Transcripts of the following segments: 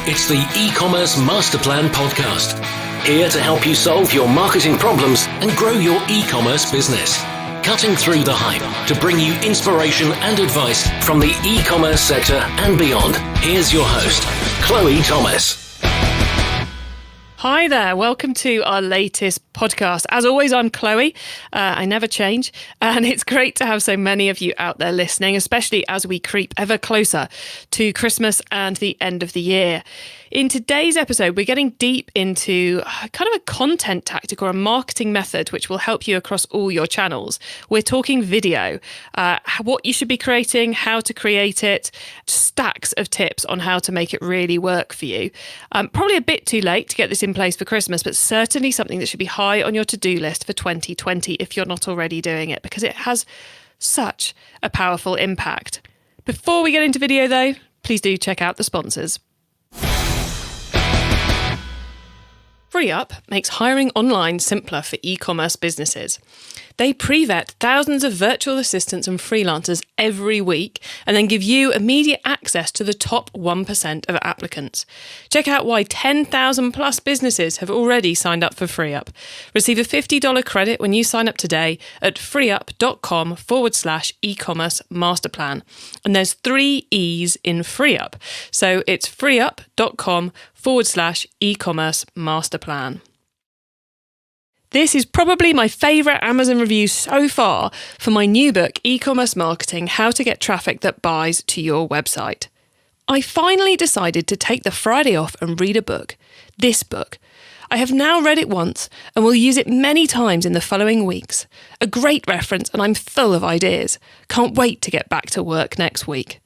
It's the e-commerce master plan podcast. Here to help you solve your marketing problems and grow your e-commerce business. Cutting through the hype to bring you inspiration and advice from the e-commerce sector and beyond. Here's your host, Chloe Thomas. Hi there, welcome to our latest podcast. As always, I'm Chloe. I never change, and it's great to have so many of you out there listening, especially as we creep ever closer to Christmas and the end of the year. In today's episode, we're getting deep into kind of a content tactic or a marketing method which will help you across all your channels. We're talking video, what you should be creating, how to create it, stacks of tips on how to make it really work for you. Probably a bit too late to get this in place for Christmas, but certainly something that should be high on your to-do list for 2020 if you're not already doing it, because it has such a powerful impact. Before we get into video though, please do check out the sponsors. FreeUp makes hiring online simpler for e-commerce businesses. They pre-vet thousands of virtual assistants and freelancers every week and then give you immediate access to the top 1% of applicants. Check out why 10,000 plus businesses have already signed up for FreeUp. Receive a $50 credit when you sign up today at freeup.com/e-commerce masterplan. And there's 3 E's in FreeUp. So it's freeup.com/e-commerce masterplan. This is probably my favourite Amazon review so far for my new book, E-commerce Marketing: How to Get Traffic That Buys to Your Website. I finally decided to take the Friday off and read a book. This book. I have now read it once and will use it many times in the following weeks. A great reference, and I'm full of ideas. Can't wait to get back to work next week.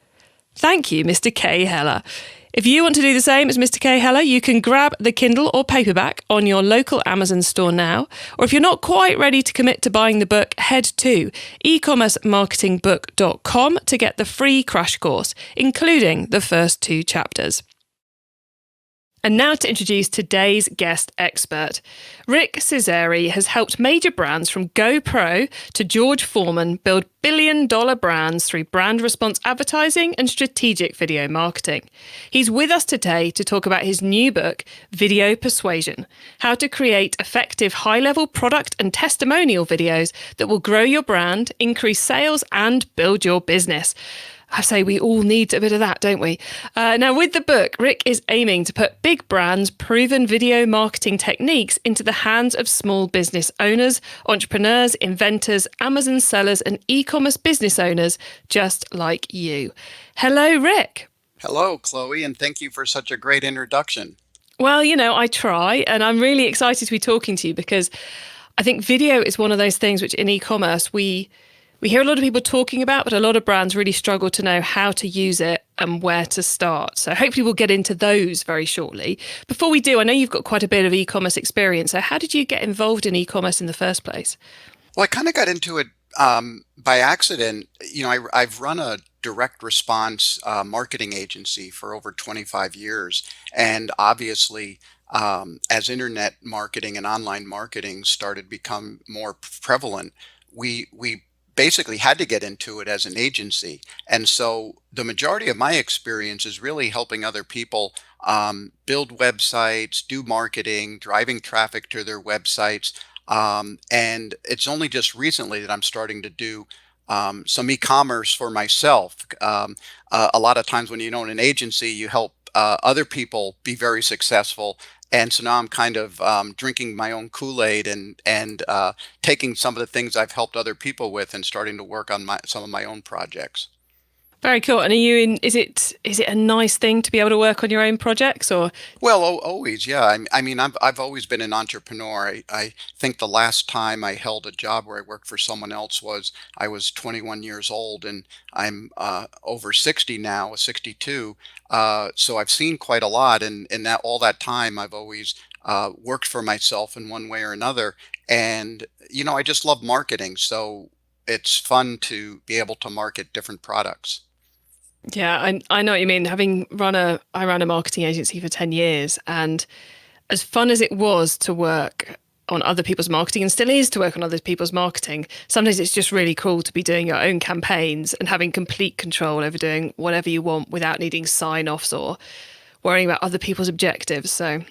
Thank you, Mr. K. Heller. If you want to do the same as Mr. K. Heller, you can grab the Kindle or paperback on your local Amazon store now. Or if you're not quite ready to commit to buying the book, head to ecommercemarketingbook.com to get the free crash course, including the first 2 chapters. And now to introduce today's guest expert. Rick Cesari has helped major brands from GoPro to George Foreman build billion-dollar brands through brand response advertising and strategic video marketing. He's with us today to talk about his new book, Video Persuasion: How to Create Effective High-Level Product and Testimonial Videos that will grow your brand, increase sales, and build your business. I say we all need a bit of that, don't we? Now, with the book, Rick is aiming to put big brands' proven video marketing techniques into the hands of small business owners, entrepreneurs, inventors, Amazon sellers, and e-commerce business owners just like you. Hello, Rick. Hello, Chloe, and thank you for such a great introduction. Well, you know, I try, and I'm really excited to be talking to you because I think video is one of those things which in e-commerce we hear a lot of people talking about, but a lot of brands really struggle to know how to use it and where to start. So hopefully we'll get into those very shortly. Before we do, I know you've got quite a bit of e-commerce experience. So how did you get involved in e-commerce in the first place? Well, I kind of got into it by accident. You know, I've run a direct response marketing agency for over 25 years. And obviously, as internet marketing and online marketing started to become more prevalent, we basically had to get into it as an agency. And so the majority of my experience is really helping other people build websites, do marketing, driving traffic to their websites. And it's only just recently that I'm starting to do some e-commerce for myself. A lot of times when you own an agency, you help other people be very successful. And so now I'm kind of drinking my own Kool-Aid and taking some of the things I've helped other people with and starting to work on some of my own projects. Very cool. And are you in? Is it a nice thing to be able to work on your own projects, or? Well, always, yeah. I mean, I've always been an entrepreneur. I think the last time I held a job where I worked for someone else I was 21 years old, and I'm over 60 now, 62. So I've seen quite a lot, and in all that time, I've always worked for myself in one way or another. And you know, I just love marketing, so it's fun to be able to market different products. Yeah, I know what you mean. I ran a marketing agency for 10 years, and as fun as it was to work on other people's marketing, and still is to work on other people's marketing, sometimes it's just really cool to be doing your own campaigns and having complete control over doing whatever you want without needing sign-offs or worrying about other people's objectives. So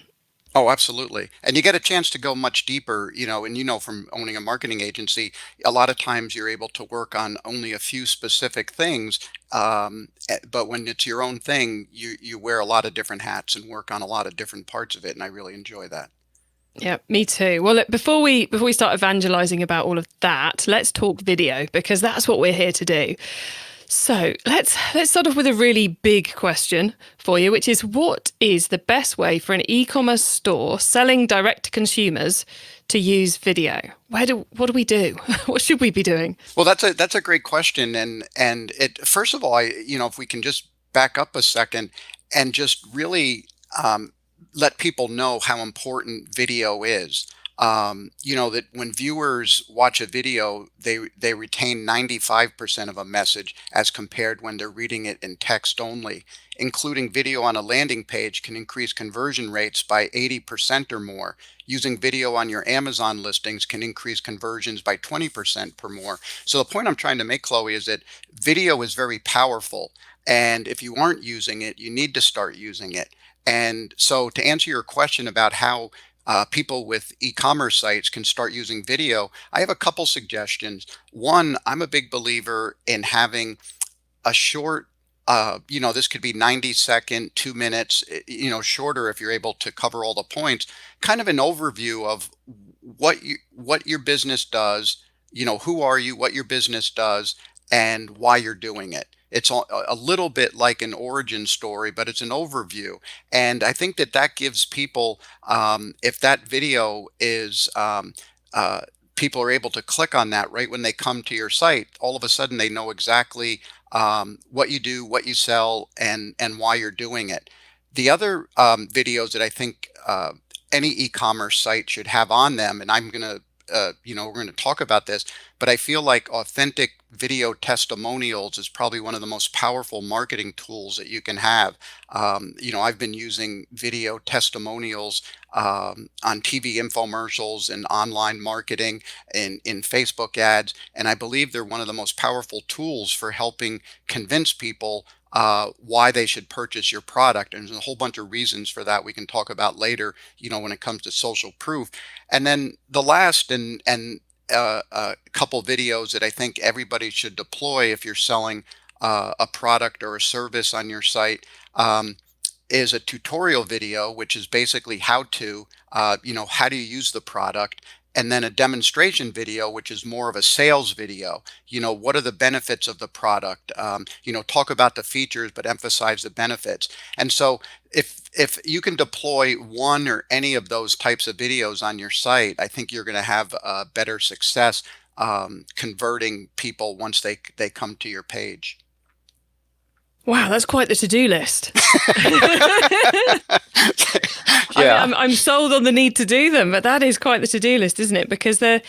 Oh, absolutely. And you get a chance to go much deeper, and from owning a marketing agency, a lot of times you're able to work on only a few specific things. But when it's your own thing, you wear a lot of different hats and work on a lot of different parts of it. And I really enjoy that. yeah, me too. Well, look, before we start evangelizing about all of that, let's talk video, because that's what we're here to do. So let's start off with a really big question for you, which is, what is the best way for an e-commerce store selling direct to consumers to use video? What do we do? What should we be doing? Well, that's a great question. And first of all, if we can just back up a second and just really let people know how important video is. That when viewers watch a video, they retain 95% of a message as compared when they're reading it in text only. Including video on a landing page can increase conversion rates by 80% or more. Using video on your Amazon listings can increase conversions by 20% per more. So the point I'm trying to make, Chloe, is that video is very powerful. And if you aren't using it, you need to start using it. And so to answer your question about how people with e-commerce sites can start using video, I have a couple suggestions. One, I'm a big believer in having a short, this could be 90-second, 2 minutes, shorter if you're able to cover all the points, kind of an overview of what your business does, who are you, what your business does, and why you're doing it. It's a little bit like an origin story, but it's an overview. And I think that gives people, if that video is, people are able to click on that right when they come to your site, all of a sudden they know exactly what you do, what you sell, and why you're doing it. The other videos that I think any e-commerce site should have on them, and I'm going to we're going to talk about this, but I feel like authentic video testimonials is probably one of the most powerful marketing tools that you can have. I've been using video testimonials on TV infomercials and online marketing and in Facebook ads, and I believe they're one of the most powerful tools for helping convince people why they should purchase your product. And there's a whole bunch of reasons for that we can talk about later, when it comes to social proof. And then the last and a couple videos that I think everybody should deploy if you're selling a product or a service on your site is a tutorial video, which is basically how to use the product. And then a demonstration video, which is more of a sales video. What are the benefits of the product? Talk about the features, but emphasize the benefits. And so if you can deploy one or any of those types of videos on your site, I think you're going to have better success converting people once they come to your page. Wow, that's quite the to-do list. Yeah. I'm sold on the need to do them, but that is quite the to-do list, isn't it? Because they're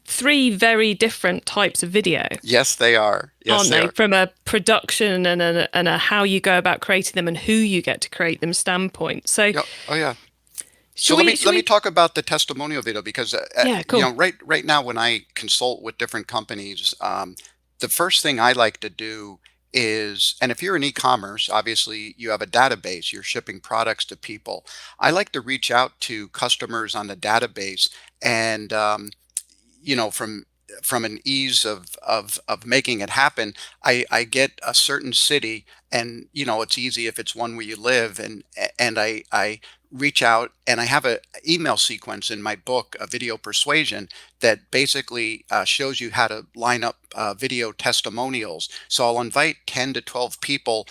three very different types of video. Yes, they are. Yes, aren't they? From a production and a how you go about creating them and who you get to create them standpoint. So, oh yeah. So let me talk about the testimonial video because cool. right now when I consult with different companies, the first thing I like to do is, and if you're in e-commerce, obviously you have a database, you're shipping products to people. I like to reach out to customers on the database and, from an ease of making it happen, I get a certain city and, it's easy if it's one where you live and I reach out and I have an email sequence in my book, a video Persuasion, that basically shows you how to line up video testimonials. So I'll invite 10 to 12 people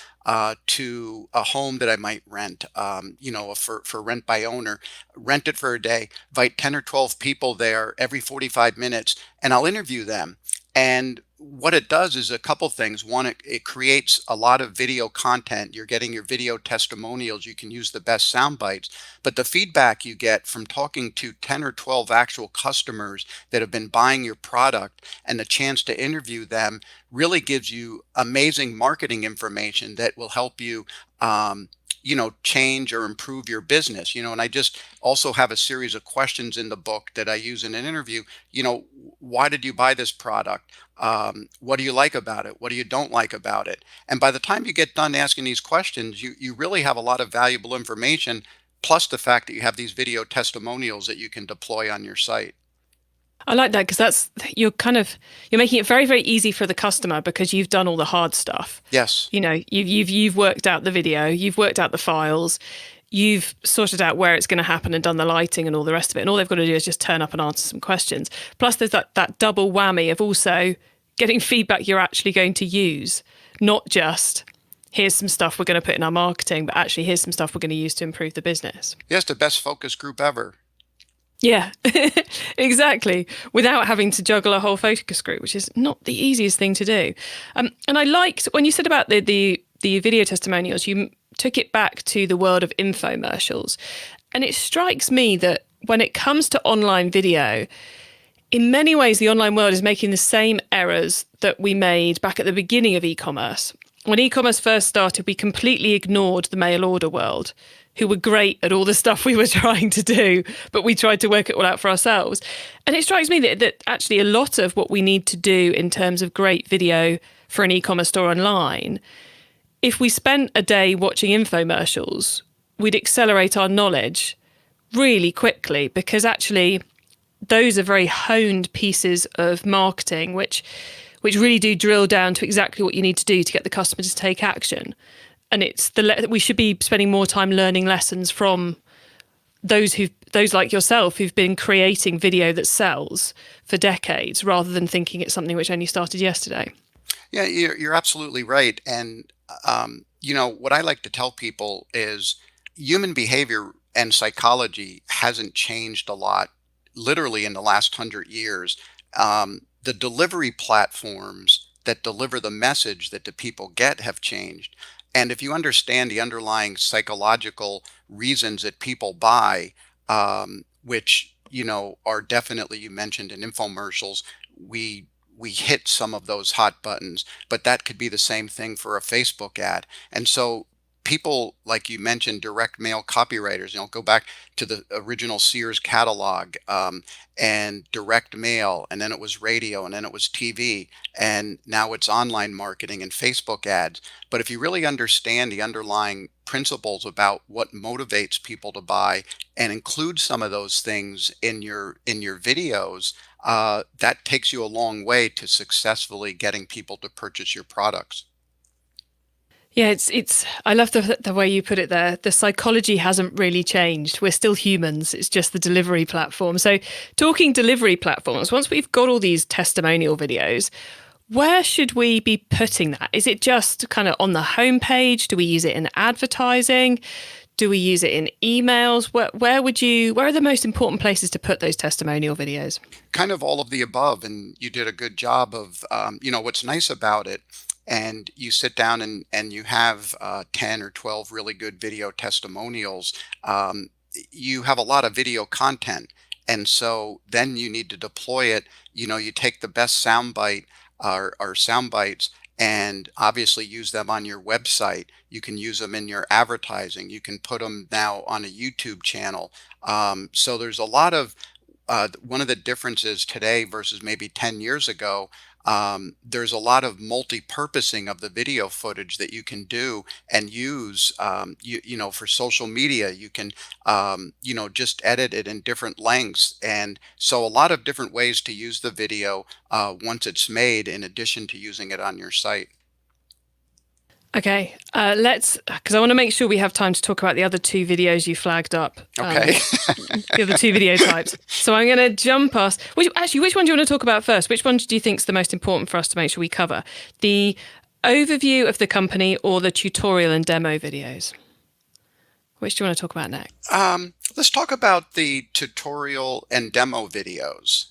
to a home that I might rent, for rent by owner, rent it for a day, invite 10 or 12 people there every 45 minutes, and I'll interview them. And what it does is a couple things. One, it creates a lot of video content. You're getting your video testimonials. You can use the best sound bites. But the feedback you get from talking to 10 or 12 actual customers that have been buying your product and the chance to interview them really gives you amazing marketing information that will help you, change or improve your business. And I just also have a series of questions in the book that I use in an interview. Why did you buy this product? What do you like about it? What do you don't like about it? And by the time you get done asking these questions, you really have a lot of valuable information, plus the fact that you have these video testimonials that you can deploy on your site. I like that because you're making it very, very easy for the customer because you've done all the hard stuff. Yes. You've worked out the video, you've worked out the files, you've sorted out where it's going to happen and done the lighting and all the rest of it. And all they've got to do is just turn up and answer some questions. Plus, there's that double whammy of also getting feedback you're actually going to use, not just here's some stuff we're going to put in our marketing, but actually here's some stuff we're going to use to improve the business. Yes, the best focus group ever. Yeah, exactly. Without having to juggle a whole focus group, which is not the easiest thing to do. And I liked when you said about the video testimonials, you took it back to the world of infomercials. And it strikes me that when it comes to online video, in many ways, the online world is making the same errors that we made back at the beginning of e-commerce. When e-commerce first started, we completely ignored the mail order world, who were great at all the stuff we were trying to do, but we tried to work it all out for ourselves. And it strikes me that actually a lot of what we need to do in terms of great video for an e-commerce store online, if we spent a day watching infomercials, we'd accelerate our knowledge really quickly, because actually those are very honed pieces of marketing, which really do drill down to exactly what you need to do to get the customer to take action. And we should be spending more time learning lessons from those like yourself who've been creating video that sells for decades, rather than thinking it's something which only started yesterday. Yeah, you're absolutely right. And what I like to tell people is human behavior and psychology hasn't changed a lot, literally in the last 100 years. The delivery platforms that deliver the message that the people get have changed. And if you understand the underlying psychological reasons that people buy, which, are definitely, you mentioned in infomercials, we hit some of those hot buttons, but that could be the same thing for a Facebook ad. And so people, like you mentioned, direct mail copywriters, go back to the original Sears catalog, and direct mail, and then it was radio, and then it was TV, and now it's online marketing and Facebook ads. But if you really understand the underlying principles about what motivates people to buy and include some of those things in your videos, that takes you a long way to successfully getting people to purchase your products. Yeah, it's. I love the way you put it there. The psychology hasn't really changed. We're still humans. It's just the delivery platform. So talking delivery platforms, once we've got all these testimonial videos, where should we be putting that? Is it just kind of on the homepage? Do we use it in advertising? Do we use it in emails? Where are the most important places to put those testimonial videos? Kind of all of the above. And you did a good job of, what's nice about it. And you sit down and you have 10 or 12 really good video testimonials. You have a lot of video content. And so then you need to deploy it. You take the best soundbite or sound bites and obviously use them on your website. You can use them in your advertising. You can put them now on a YouTube channel. So there's a lot of one of the differences today versus maybe 10 years ago. There's a lot of multi-purposing of the video footage that you can do and use, for social media. You can, just edit it in different lengths. And so a lot of different ways to use the video once it's made, in addition to using it on your site. Okay, because I want to make sure we have time to talk about the other two videos you flagged up. Okay. The other two video types. So I'm going to jump past. Which one do you want to talk about first? Which one do you think is the most important for us to make sure we cover? The overview of the company or the tutorial and demo videos? Which do you want to talk about next? Let's talk about the tutorial and demo videos.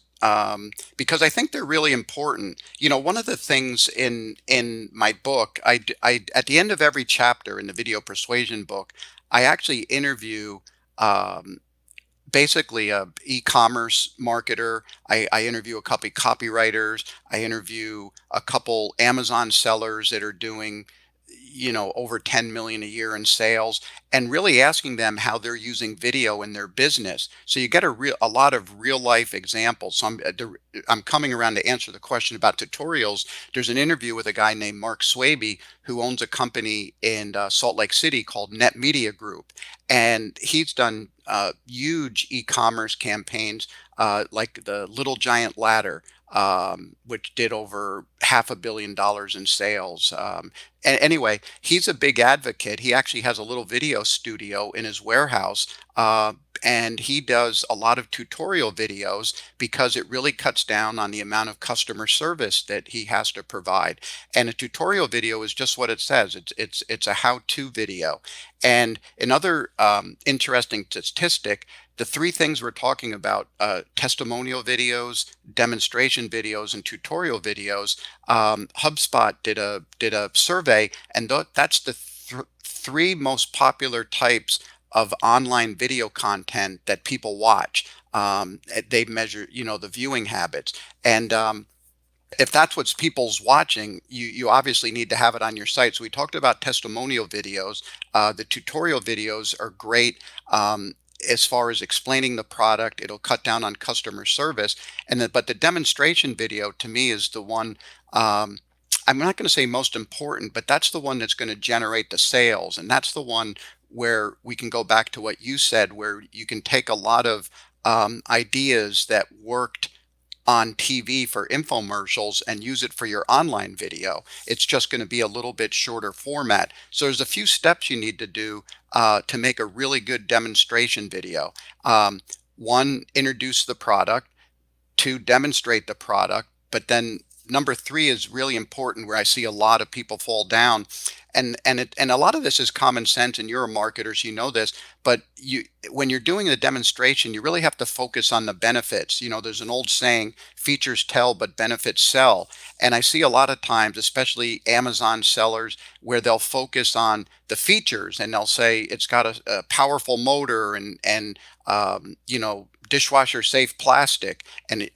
Because I think they're really important. One of the things in my book, I at the end of every chapter in the video persuasion book, I actually interview basically a e-commerce marketer. I interview a couple copywriters. I interview a couple Amazon sellers that are doing, over 10 million a year in sales, and really asking them how they're using video in their business. So you get a lot of real life examples. So I'm coming around to answer the question about tutorials. There's an interview with a guy named Mark Swaby who owns a company in Salt Lake City called Net Media Group, and he's done huge e-commerce campaigns like the Little Giant Ladder, which did over $500 million in sales. Anyway, he's a big advocate. He actually has a little video studio in his warehouse, and he does a lot of tutorial videos because it really cuts down on the amount of customer service that he has to provide. And a tutorial video is just what it says. It's a how-to video. And another interesting statistic, the three things we're talking about, testimonial videos, demonstration videos, and tutorial videos, HubSpot did a survey, and that's the three most popular types of online video content that people watch. They measure, the viewing habits. And if that's what people's watching, you obviously need to have it on your site. So we talked about testimonial videos. The tutorial videos are great. As far as explaining the product, it'll cut down on customer service. But the demonstration video to me is the one, I'm not going to say most important, but that's the one that's going to generate the sales. And that's the one where we can go back to what you said, where you can take a lot of ideas that worked on TV for infomercials and use it for your online video. It's just going to be a little bit shorter format. So there's a few steps you need to do to make a really good demonstration video. One, introduce the product. Two, demonstrate the product. But then number three is really important, where I see a lot of people fall down. And a lot of this is common sense, and you're a marketer, so you know this, but when you're doing the demonstration, you really have to focus on the benefits. There's an old saying, features tell, but benefits sell. And I see a lot of times, especially Amazon sellers, where they'll focus on the features and they'll say it's got a powerful motor and dishwasher safe plastic, and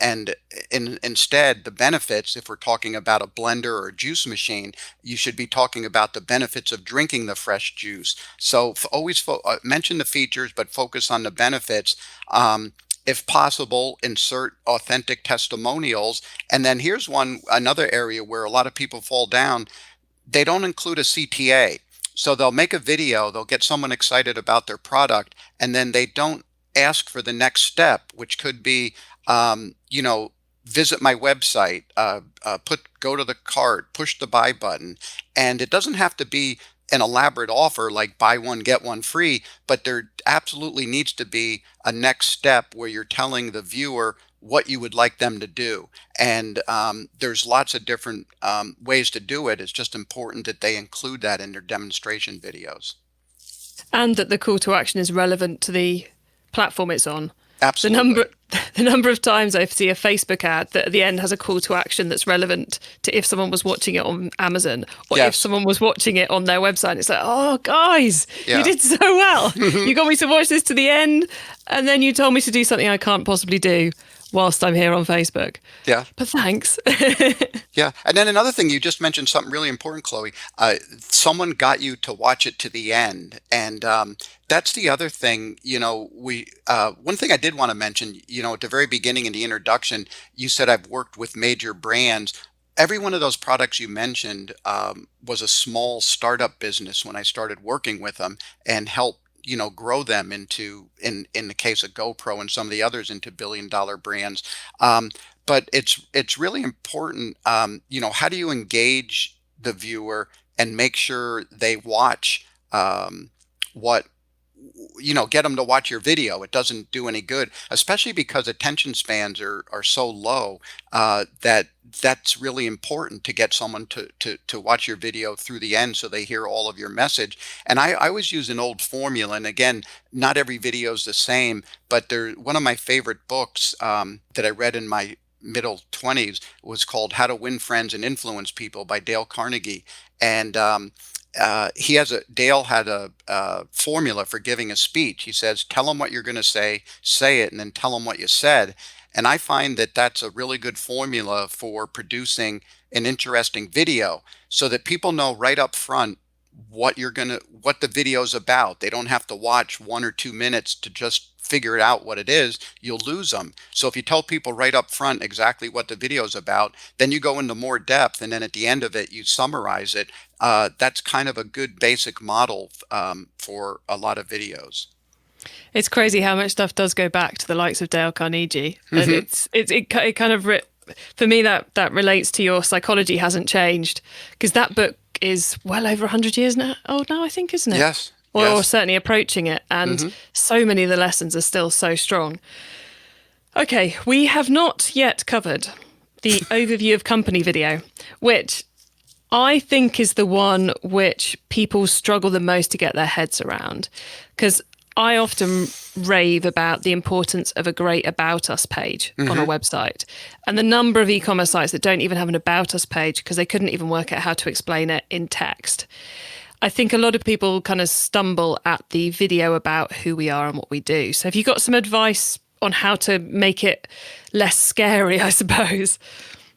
instead the benefits, if we're talking about a blender or a juice machine, you should be talking about the benefits of drinking the fresh juice. So always mention the features, but focus on the benefits. If possible, insert authentic testimonials. And then here's another area where a lot of people fall down. They don't include a CTA. So they'll make a video, they'll get someone excited about their product, and then they don't ask for the next step, which could be, visit my website, go to the cart, push the buy button. And it doesn't have to be an elaborate offer like buy one, get one free, but there absolutely needs to be a next step where you're telling the viewer what you would like them to do. And there's lots of different ways to do it. It's just important that they include that in their demonstration videos. And that the call to action is relevant to the platform it's on. Absolutely. The number of times I see a Facebook ad that at the end has a call to action that's relevant to if someone was watching it on Amazon or if someone was watching it on their website. It's like, oh, guys, you did so well. You got me to watch this to the end, and then you told me to do something I can't possibly do whilst I'm here on Facebook. Yeah. But thanks. Yeah. And then another thing, you just mentioned something really important, Chloe. Someone got you to watch it to the end. And that's the other thing, one thing I did want to mention, at the very beginning in the introduction, you said I've worked with major brands. Every one of those products you mentioned was a small startup business when I started working with them, and helped grow them into, in the case of GoPro and some of the others, into billion-dollar brands. But it's really important, how do you engage the viewer and make sure they watch get them to watch your video. It doesn't do any good, especially because attention spans are so low, that's really important to get someone to watch your video through the end so they hear all of your message. And I always use an old formula. And again, not every video is the same, but one of my favorite books that I read in my middle 20s was called How to Win Friends and Influence People by Dale Carnegie. And Dale had a formula for giving a speech. He says, tell them what you're going to say it, and then tell them what you said. And I find that that's a really good formula for producing an interesting video so that people know right up front what the video's about. They don't have to watch 1 or 2 minutes to just figure it out what it is. You'll lose them. So if you tell people right up front exactly what the video's about, then you go into more depth, and then at the end of it, you summarize it. That's kind of a good basic model for a lot of videos. It's crazy how much stuff does go back to the likes of Dale Carnegie, and it kind of for me that relates to your psychology hasn't changed, because that book is well over 100 years old now, I think, isn't it? Yes. Or certainly approaching it, and so many of the lessons are still so strong. Okay, we have not yet covered the overview of company video, which I think is the one which people struggle the most to get their heads around, because I often rave about the importance of a great About Us page on a website, and the number of e-commerce sites that don't even have an About Us page because they couldn't even work out how to explain it in text. I think a lot of people kind of stumble at the video about who we are and what we do. So have you got some advice on how to make it less scary, I suppose?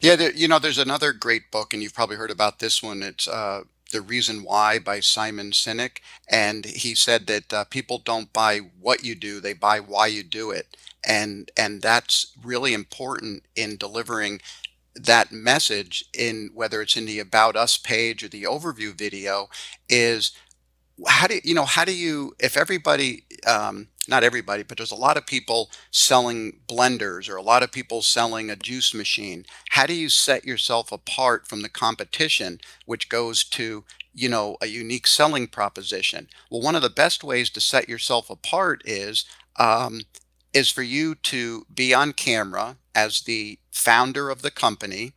Yeah, there's another great book, and you've probably heard about this one. It's The Reason Why by Simon Sinek. And he said that people don't buy what you do, they buy why you do it. And that's really important in delivering that message, in whether it's in the About Us page or the overview video, is how do you, if everybody, not everybody, but there's a lot of people selling blenders or a lot of people selling a juice machine. How do you set yourself apart from the competition, which goes to, a unique selling proposition? Well, one of the best ways to set yourself apart is for you to be on camera as the founder of the company,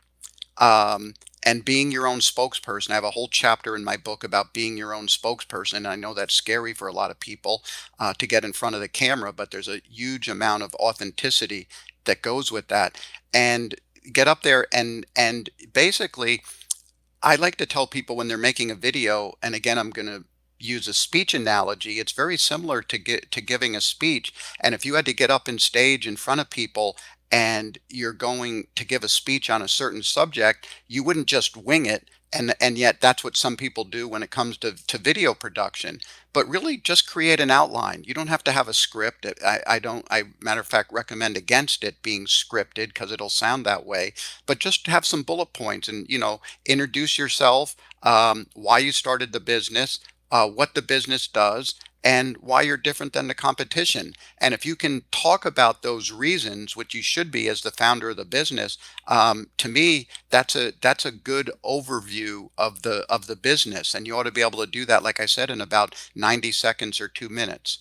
and being your own spokesperson. I have a whole chapter in my book about being your own spokesperson. I know that's scary for a lot of people to get in front of the camera, but there's a huge amount of authenticity that goes with that. And get up there and basically, I like to tell people when they're making a video, and again, I'm going to use a speech analogy. It's very similar to giving a speech. And if you had to get up in stage in front of people and you're going to give a speech on a certain subject, you wouldn't just wing it. And yet that's what some people do when it comes to video production. But really just create an outline. You don't have to have a script. Matter of fact, recommend against it being scripted because it'll sound that way. But just have some bullet points and, introduce yourself, why you started the business, what the business does, and why you're different than the competition. And if you can talk about those reasons, which you should be as the founder of the business, to me, that's a good overview of the business. And you ought to be able to do that, like I said, in about 90 seconds or 2 minutes.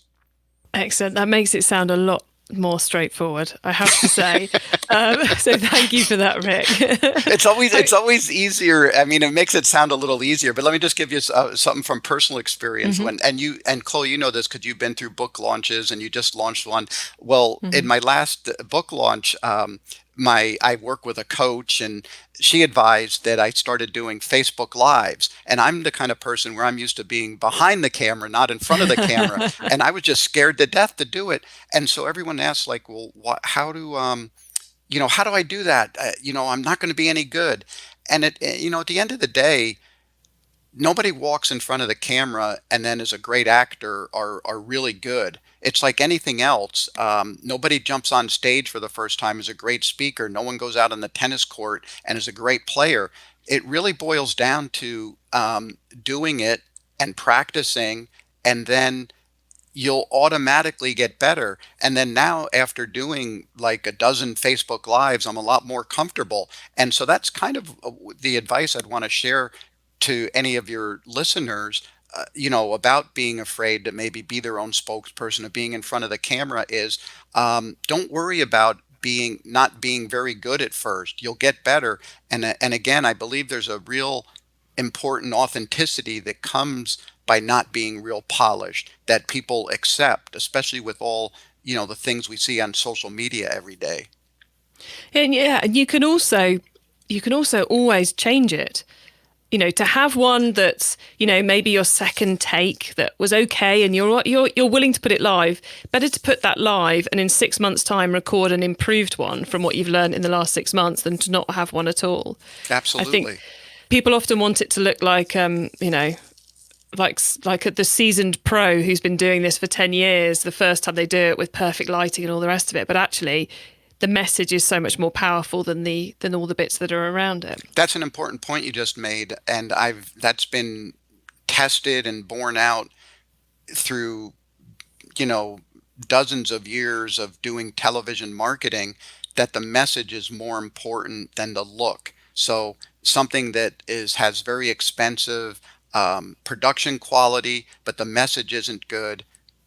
Excellent. That makes it sound a lot more straightforward, I have to say. So thank you for that, Rick. It's always easier. I mean, it makes it sound a little easier, but let me just give you something from personal experience. And Chloe, you know this because you've been through book launches and you just launched one. Well, in my last book launch, I work with a coach, and she advised that I started doing Facebook Lives. And I'm the kind of person where I'm used to being behind the camera, not in front of the camera. And I was just scared to death to do it. And so everyone asks, like, well, how do I do that? I'm not going to be any good. And at the end of the day, nobody walks in front of the camera and then is a great actor or are really good. It's like anything else. Nobody jumps on stage for the first time as a great speaker. No one goes out on the tennis court and is a great player. It really boils down to doing it and practicing, and then you'll automatically get better. And then now, after doing like a dozen Facebook Lives, I'm a lot more comfortable. And so that's kind of the advice I'd want to share to any of your listeners, about being afraid to maybe be their own spokesperson or being in front of the camera is, don't worry about not being very good at first. You'll get better. And again, I believe there's a real important authenticity that comes by not being real polished that people accept, especially with all, the things we see on social media every day. And you can also always change it. to have one that's, maybe your second take that was okay and you're willing to put it live, better to put that live and in 6 months' time record an improved one from what you've learned in the last 6 months than to not have one at all. Absolutely. I think people often want it to look like, like the seasoned pro who's been doing this for 10 years, the first time they do it with perfect lighting and all the rest of it. But actually, the message is so much more powerful than all the bits that are around it. That's an important point you just made, and that's been tested and borne out through, dozens of years of doing television marketing, that the message is more important than the look. So something that has very expensive production quality, but the message isn't good,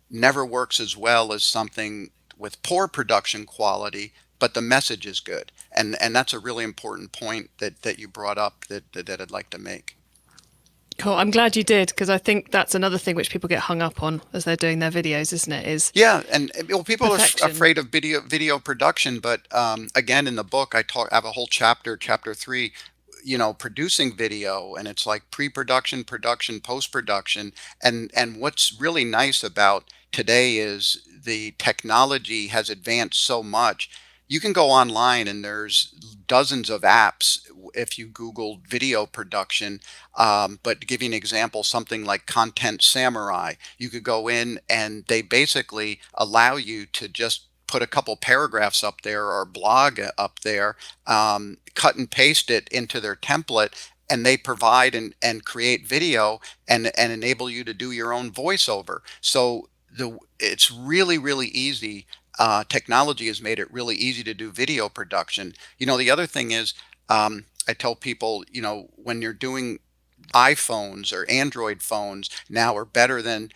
never works as well as something with poor production quality, but the message is good. And that's a really important point that you brought up that I'd like to make. Cool. I'm glad you did, because I think that's another thing which people get hung up on as they're doing their videos, isn't it? Yeah, and people perfection. are afraid of video production, but again, in the book, I have a whole chapter 3, producing video, and it's like pre-production, production, post-production, and what's really nice about today is the technology has advanced so much. You can go online and there's dozens of apps if you Google video production. But to give you an example, something like Content Samurai, you could go in and they basically allow you to just put a couple paragraphs up there or blog up there, cut and paste it into their template, and they provide and create video and enable you to do your own voiceover. So it's really, really easy. Technology has made it really easy to do video production. The other thing is, I tell people, when you're doing iPhones or Android phones now are better than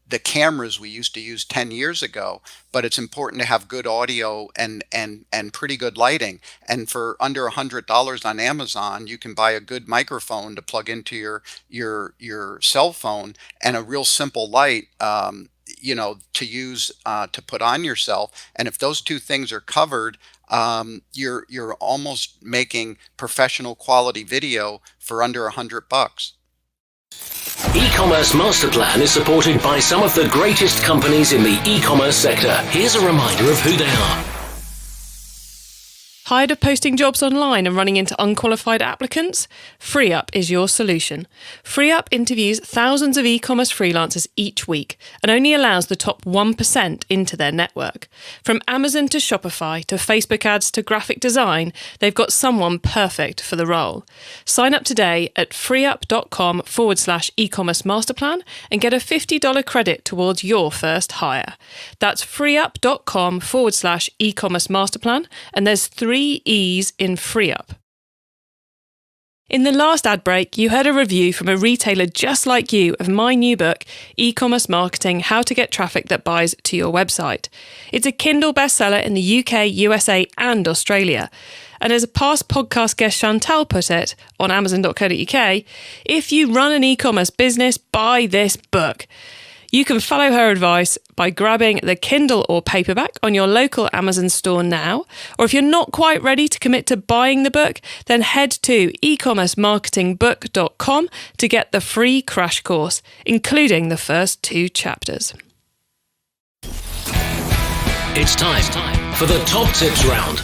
the cameras we used to use 10 years ago, but it's important to have good audio and pretty good lighting. And for under $100 on Amazon, you can buy a good microphone to plug into your cell phone and a real simple light, to use to put on yourself. And if those two things are covered, you're almost making professional quality video for under $100. E-commerce Master Plan is supported by some of the greatest companies in the e-commerce sector. Here's a reminder of who they are. Tired of posting jobs online and running into unqualified applicants? FreeUp is your solution. FreeUp interviews thousands of e-commerce freelancers each week and only allows the top 1% into their network. From Amazon to Shopify to Facebook ads to graphic design, they've got someone perfect for the role. Sign up today at freeup.com/e-commerce masterplan and get a $50 credit towards your first hire. That's freeup.com/e-commerce masterplan, and there's 3 E's in FreeUp. In the last ad break, you heard a review from a retailer just like you of my new book, E-commerce Marketing: How to Get Traffic That Buys to Your Website. It's a Kindle bestseller in the UK, USA and Australia. And as a past podcast guest Chantal put it on amazon.co.uk, if you run an e-commerce business, buy this book. You can follow her advice by grabbing the Kindle or paperback on your local Amazon store now. Or if you're not quite ready to commit to buying the book, then head to ecommercemarketingbook.com to get the free crash course, including the first 2 chapters. It's time for the top tips round.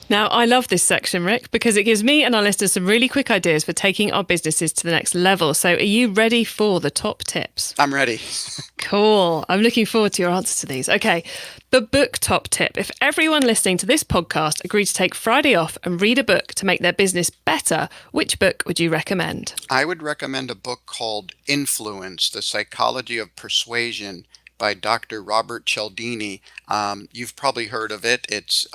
Now, I love this section, Rick, because it gives me and our listeners some really quick ideas for taking our businesses to the next level. So are you ready for the top tips? I'm ready. Cool. I'm looking forward to your answers to these. Okay, the book top tip. If everyone listening to this podcast agreed to take Friday off and read a book to make their business better, which book would you recommend? I would recommend a book called Influence: The Psychology of Persuasion by Dr. Robert Cialdini. You've probably heard of it. It's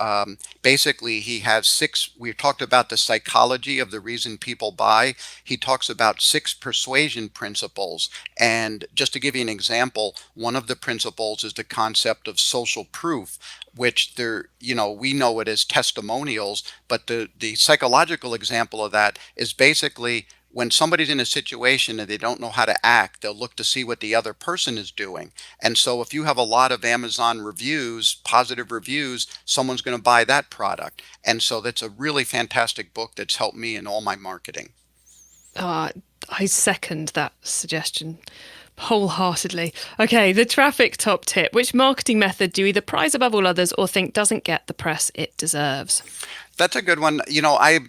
basically he has 6, we've talked about the psychology of the reason people buy. He talks about 6 persuasion principles. And just to give you an example, one of the principles is the concept of social proof, which we know it as testimonials, but the psychological example of that is basically when somebody's in a situation and they don't know how to act, they'll look to see what the other person is doing. And so if you have a lot of Amazon reviews, positive reviews, someone's going to buy that product. And so that's a really fantastic book that's helped me in all my marketing. I second that suggestion wholeheartedly. Okay, the traffic top tip. Which marketing method do you either prize above all others or think doesn't get the press it deserves? That's a good one. I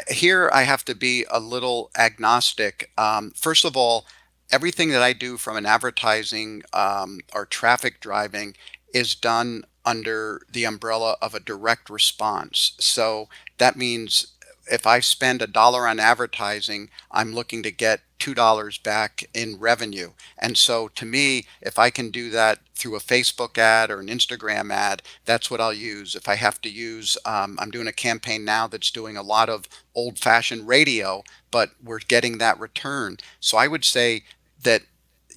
here I have to be a little agnostic. First of all, everything that I do from an advertising or traffic driving is done under the umbrella of a direct response. So that means if I spend $1 on advertising, I'm looking to get $2 back in revenue. And so to me, if I can do that through a Facebook ad or an Instagram ad, that's what I'll use. If I have to use, I'm doing a campaign now that's doing a lot of old-fashioned radio, but we're getting that return. So I would say that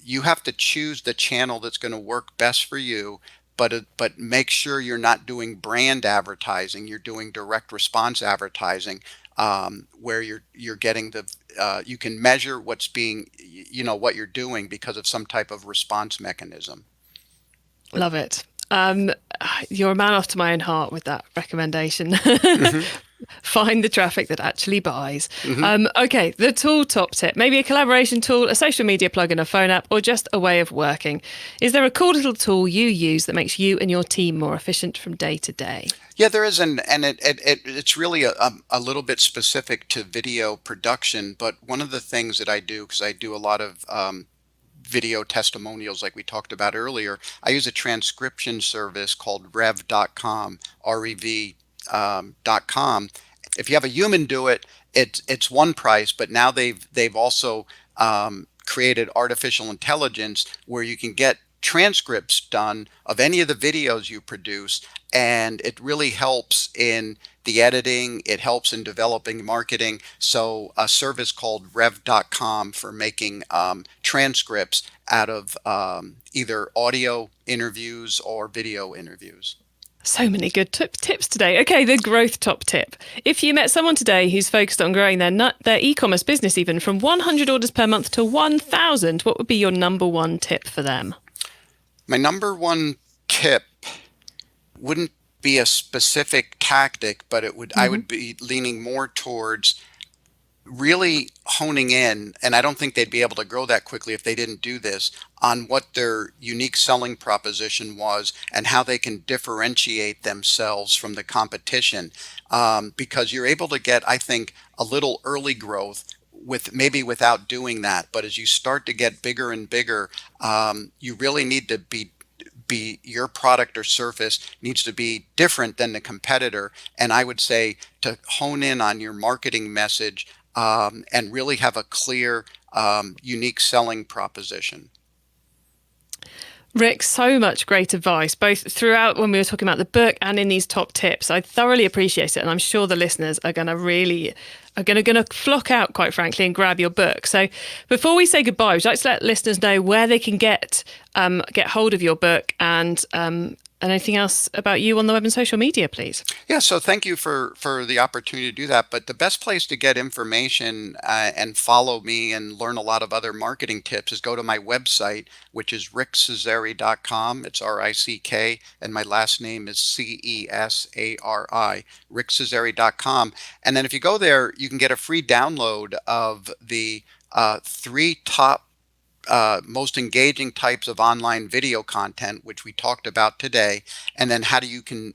you have to choose the channel that's going to work best for you. But make sure you're not doing brand advertising. You're doing direct response advertising, where you're getting you can measure what's being, what you're doing because of some type of response mechanism. Love it. You're a man after my own heart with that recommendation. Find the traffic that actually buys. Okay, the tool top tip. Maybe a collaboration tool, a social media plugin, a phone app, or just a way of working. Is there a cool little tool you use that makes you and your team more efficient from day to day? Yeah, there is, and it's really a little bit specific to video production. But one of the things that I do, because I do a lot of video testimonials like we talked about earlier, I use a transcription service called rev.com, rev.com. If you have a human do it, it's one price, but now they've also created artificial intelligence where you can get transcripts done of any of the videos you produce, and it really helps in the editing. It helps in developing marketing. So a service called rev.com for making transcripts out of either audio interviews or video interviews. So many good tips today. Okay, the growth top tip. If you met someone today who's focused on growing their e-commerce business even from 100 orders per month to 1,000, what would be your number one tip for them? My number one tip wouldn't be a specific tactic, but I would be leaning more towards really honing in, and I don't think they'd be able to grow that quickly if they didn't do this, on what their unique selling proposition was and how they can differentiate themselves from the competition. Because you're able to get, I think, a little early growth without doing that. But as you start to get bigger and bigger, you really need to be your product or service needs to be different than the competitor. And I would say to hone in on your marketing message and really have a clear, unique selling proposition. Rick, so much great advice, both throughout when we were talking about the book and in these top tips. I thoroughly appreciate it. And I'm sure the listeners are going to flock out, quite frankly, and grab your book. So before we say goodbye, would you like to let listeners know where they can get hold of your book and anything else about you on the web and social media, please? Yeah, so thank you for the opportunity to do that. But the best place to get information and follow me and learn a lot of other marketing tips is go to my website, which is rickcesari.com. It's RICK, and my last name is CESARI, rickcesari.com. And then if you go there, you can get a free download of the 3 top most engaging types of online video content, which we talked about today, and then how you can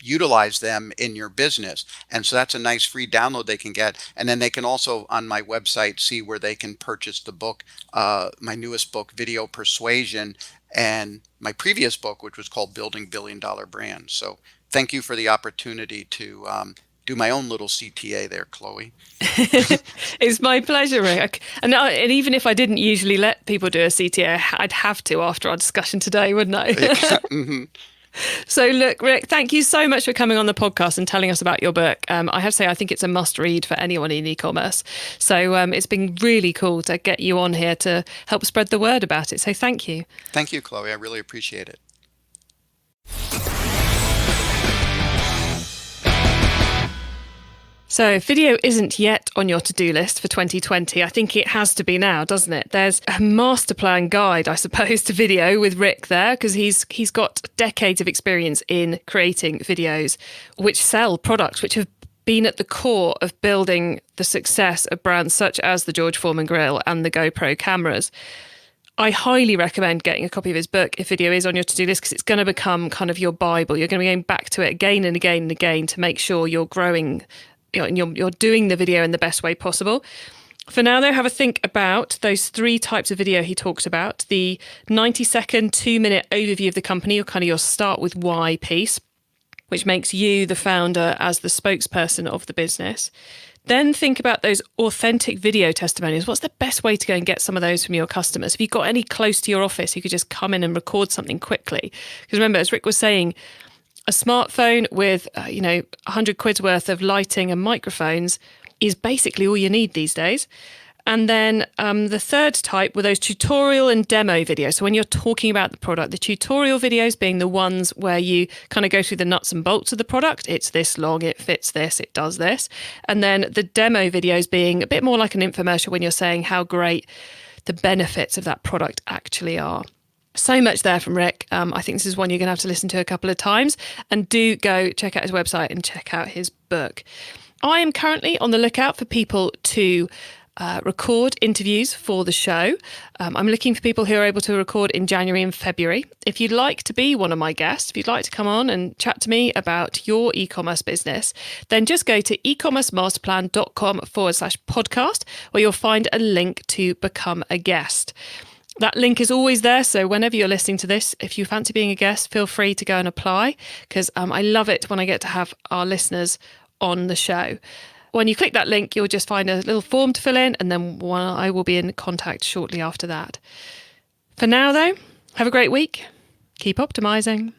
utilize them in your business. And so that's a nice free download they can get. And then they can also, on my website, see where they can purchase the book, my newest book, Video Persuasion, and my previous book, which was called Building $1 Billion Brands. So thank you for the opportunity to do my own little CTA there, Chloe. It's my pleasure, Rick. And even if I didn't usually let people do a CTA, I'd have to after our discussion today, wouldn't I? Mm-hmm. So look, Rick, thank you so much for coming on the podcast and telling us about your book. I have to say, I think it's a must read for anyone in e-commerce. So it's been really cool to get you on here to help spread the word about it. So thank you. Thank you, Chloe. I really appreciate it. So if video isn't yet on your to-do list for 2020, I think it has to be now, doesn't it? There's a master plan guide, I suppose, to video with Rick there, because he's got decades of experience in creating videos which sell products which have been at the core of building the success of brands such as the George Foreman grill and the GoPro cameras. I highly recommend getting a copy of his book if video is on your to-do list, because it's going to become kind of your Bible. You're going to be going back to it again and again and again to make sure you're growing, and you're doing the video in the best way possible. For now, though, have a think about those 3 types of video he talks about. The 90-second, 2-minute overview of the company, or kind of your start with why piece, which makes you the founder as the spokesperson of the business. Then think about those authentic video testimonials. What's the best way to go and get some of those from your customers? If you've got any close to your office, you could just come in and record something quickly. Because remember, as Rick was saying, a smartphone with, 100 quid's worth of lighting and microphones is basically all you need these days. And then the third type were those tutorial and demo videos. So when you're talking about the product, the tutorial videos being the ones where you kind of go through the nuts and bolts of the product. It's this long, it fits this, it does this. And then the demo videos being a bit more like an infomercial when you're saying how great the benefits of that product actually are. So much there from Rick. I think this is one you're going to have to listen to a couple of times. And do go check out his website and check out his book. I am currently on the lookout for people to record interviews for the show. I'm looking for people who are able to record in January and February. If you'd like to be one of my guests, if you'd like to come on and chat to me about your e-commerce business, then just go to ecommercemasterplan.com/podcast, where you'll find a link to become a guest. That link is always there, so whenever you're listening to this, if you fancy being a guest, feel free to go and apply, because I love it when I get to have our listeners on the show. When you click that link, you'll just find a little form to fill in, and then I will be in contact shortly after that. For now, though, have a great week. Keep optimizing.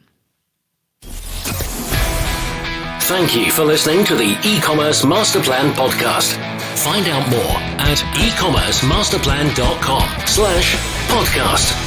Thank you for listening to the E-commerce Master Plan podcast. Find out more at ecommercemasterplan.com/podcast.